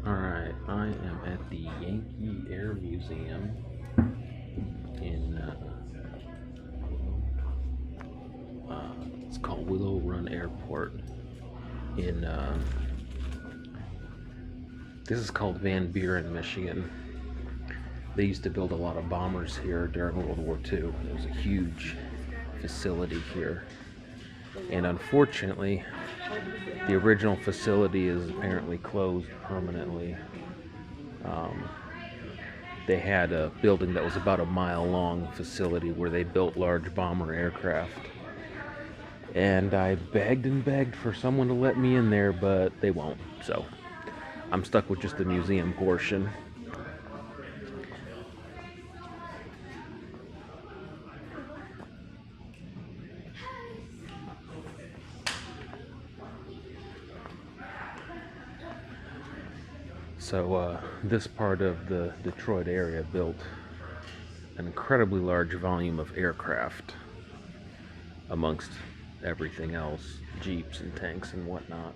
Alright, I am at the Yankee Air Museum in, it's called Willow Run Airport in, this is called Van Buren, Michigan. They used to build a lot of bombers here during World War II. It was a huge facility here. And unfortunately, the original facility is apparently closed permanently. They had a building that was about a mile-long facility where they built large bomber aircraft. And I begged and begged for someone to let me in there, but they won't. So I'm stuck with just the museum portion. So this part of the Detroit area built an incredibly large volume of aircraft amongst everything else, jeeps and tanks and whatnot.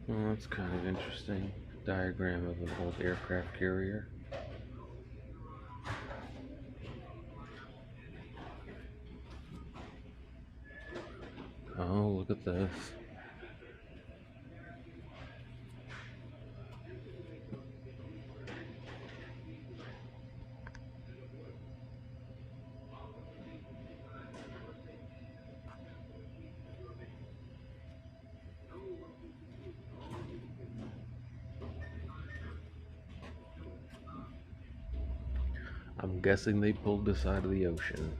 Well, that's kind of interesting. Diagram of an old aircraft carrier. Oh, look at this. I'm guessing they pulled this out of the ocean.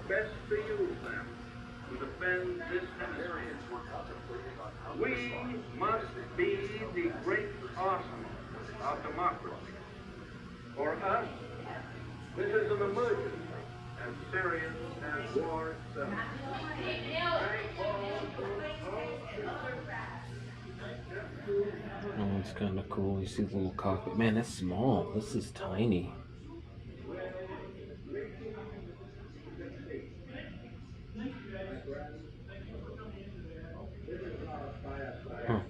Best to use them to defend this country. We must be the great awesome of democracy. For us, this is an emergency as serious as war itself. Oh, it's kind of cool. You see the little cockpit. Man, that's small. This is tiny. Huh.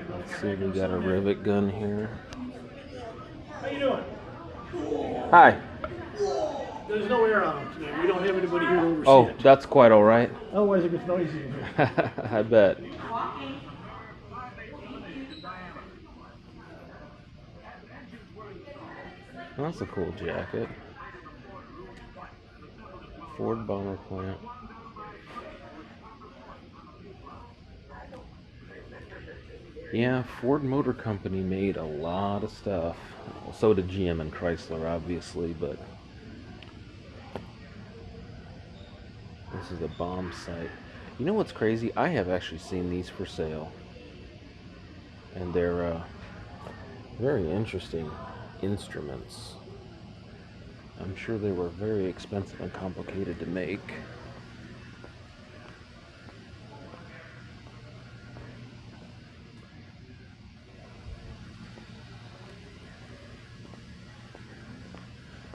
Let's see, we got a rivet gun here. How you doing? Hi. There's no air on them today. We don't have anybody here to oversee Oh, it. that's quite all right. Otherwise it gets noisy in here. I bet. Well, that's a cool jacket. Ford bomber plant. Yeah, Ford Motor Company made a lot of stuff. Well, so did GM and Chrysler, obviously, but this is a bomb site. You know what's crazy? I have actually seen these for sale, and they're very interesting instruments. I'm sure they were very expensive and complicated to make.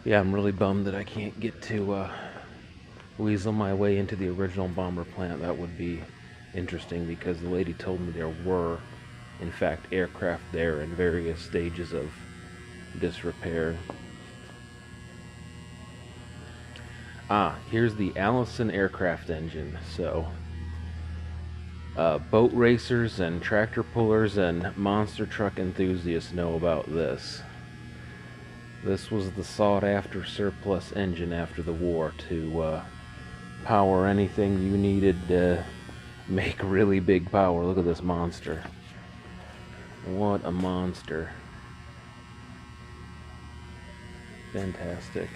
Yeah, I'm really bummed that I can't get to weasel my way into the original bomber plant. That would be interesting, because the lady told me there were, in fact, aircraft there in various stages of disrepair. Ah, here's the Allison aircraft engine. So, boat racers and tractor pullers and monster truck enthusiasts know about this. This was the sought-after surplus engine after the war to power anything you needed to make really big power. Look at this monster. What a monster. Fantastic.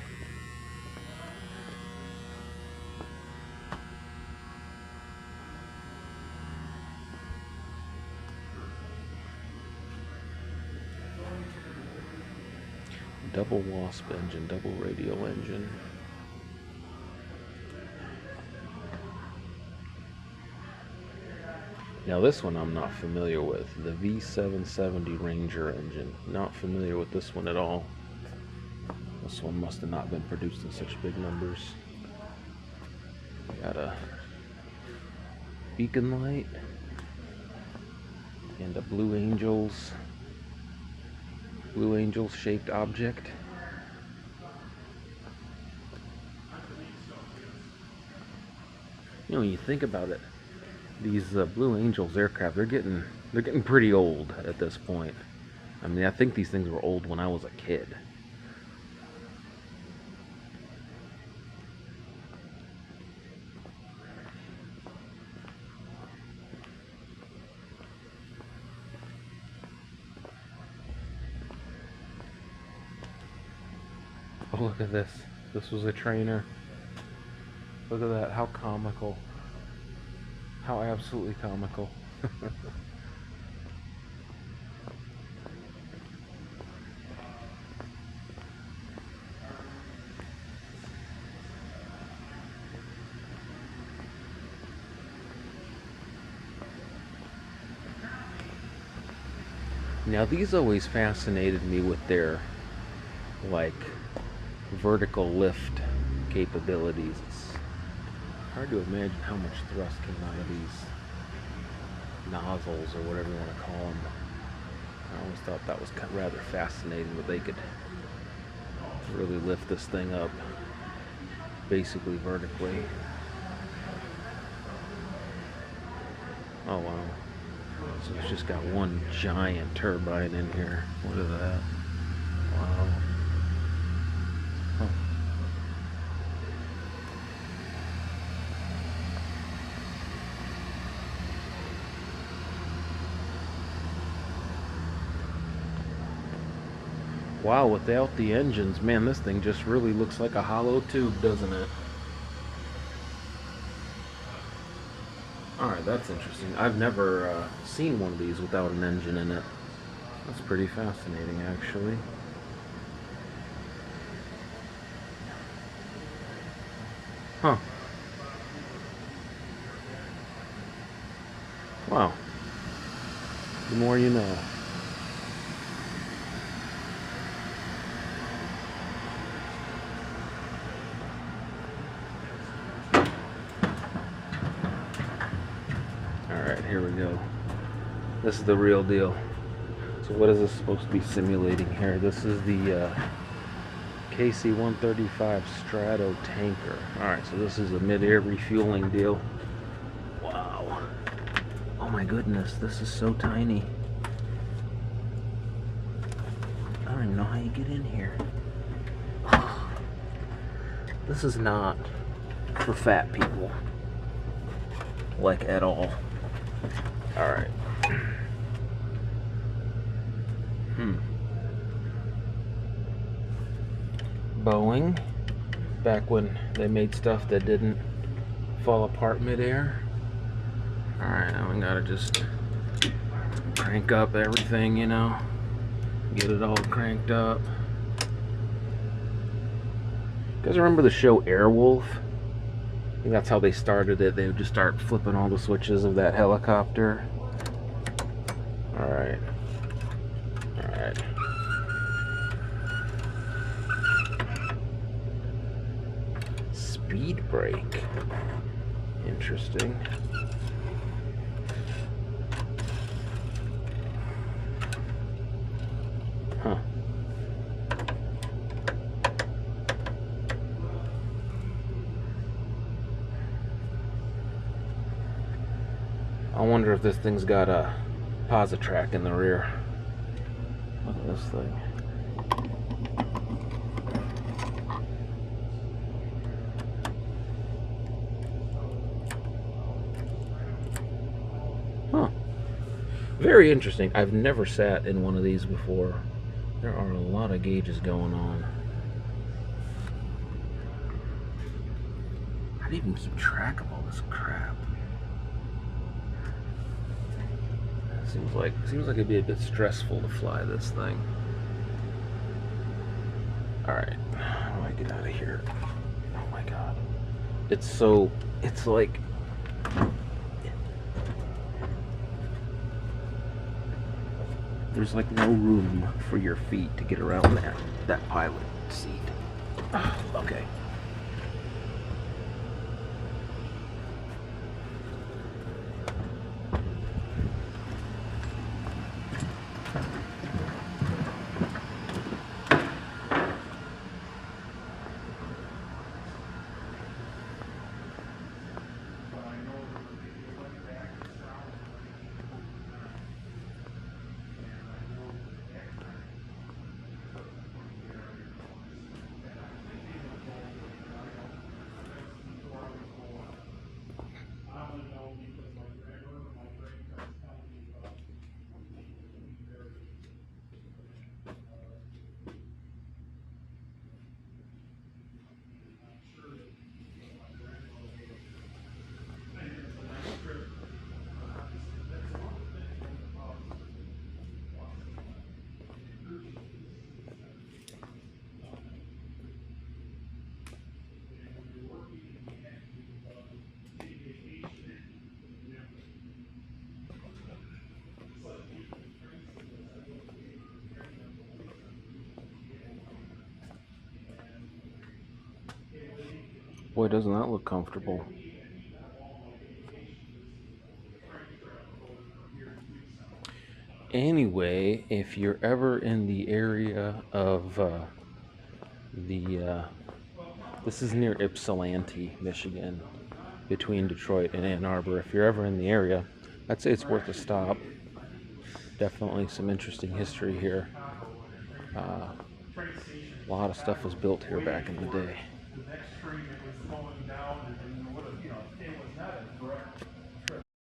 Double Wasp engine, double radial engine. Now this one I'm not familiar with. The V770 Ranger engine. Not familiar with this one at all. This one must have not been produced in such big numbers. Got a beacon light and a Blue Angels shaped object. You know, when you think about it, these Blue Angels aircraft, they're getting pretty old at this point. I mean, I think these things were old when I was a kid. Oh, look at this. This was a trainer. Look at that. How comical. How absolutely comical. Now these always fascinated me with their, like, vertical lift capabilities. It's hard to imagine how much thrust came out of these nozzles, or whatever you want to call them. I always thought that was rather fascinating, that they could really lift this thing up basically vertically. Oh wow. So it's just got one giant turbine in here. Look at that. Wow. Huh. Wow, without the engines, man, this thing just really looks like a hollow tube, doesn't it? Alright, that's interesting. I've never seen one of these without an engine in it. That's pretty fascinating, actually. Huh. Wow. The more you know. Alright, here we go. This is the real deal. So what is this supposed to be simulating here? This is the KC-135 Strato tanker. Alright, so this is a mid-air refueling deal. Wow. Oh my goodness, this is so tiny. I don't even know how you get in here. This is not for fat people. Like, at all. Alright. Boeing, back when they made stuff that didn't fall apart midair. Alright, now we gotta just crank up everything, you know, get it all cranked up. You guys remember the show Airwolf? I think that's how they started it. They would just start flipping all the switches of that helicopter. Alright. Alright. Speed brake. Interesting. Huh. I wonder if this thing's got a Positrack in the rear. Look at this thing. Huh. Very interesting. I've never sat in one of these before. There are a lot of gauges going on. How do you even keep track of all this crap? Seems like it'd be a bit stressful to fly this thing. Alright, how do I get out of here? Oh my god. It's like there's like no room for your feet to get around that pilot seat. Okay. Boy, doesn't that look comfortable. Anyway, if you're ever in the area of this is near Ypsilanti, Michigan, between Detroit and Ann Arbor. If you're ever in the area, I'd say it's worth a stop. Definitely some interesting history here. A lot of stuff was built here back in the day.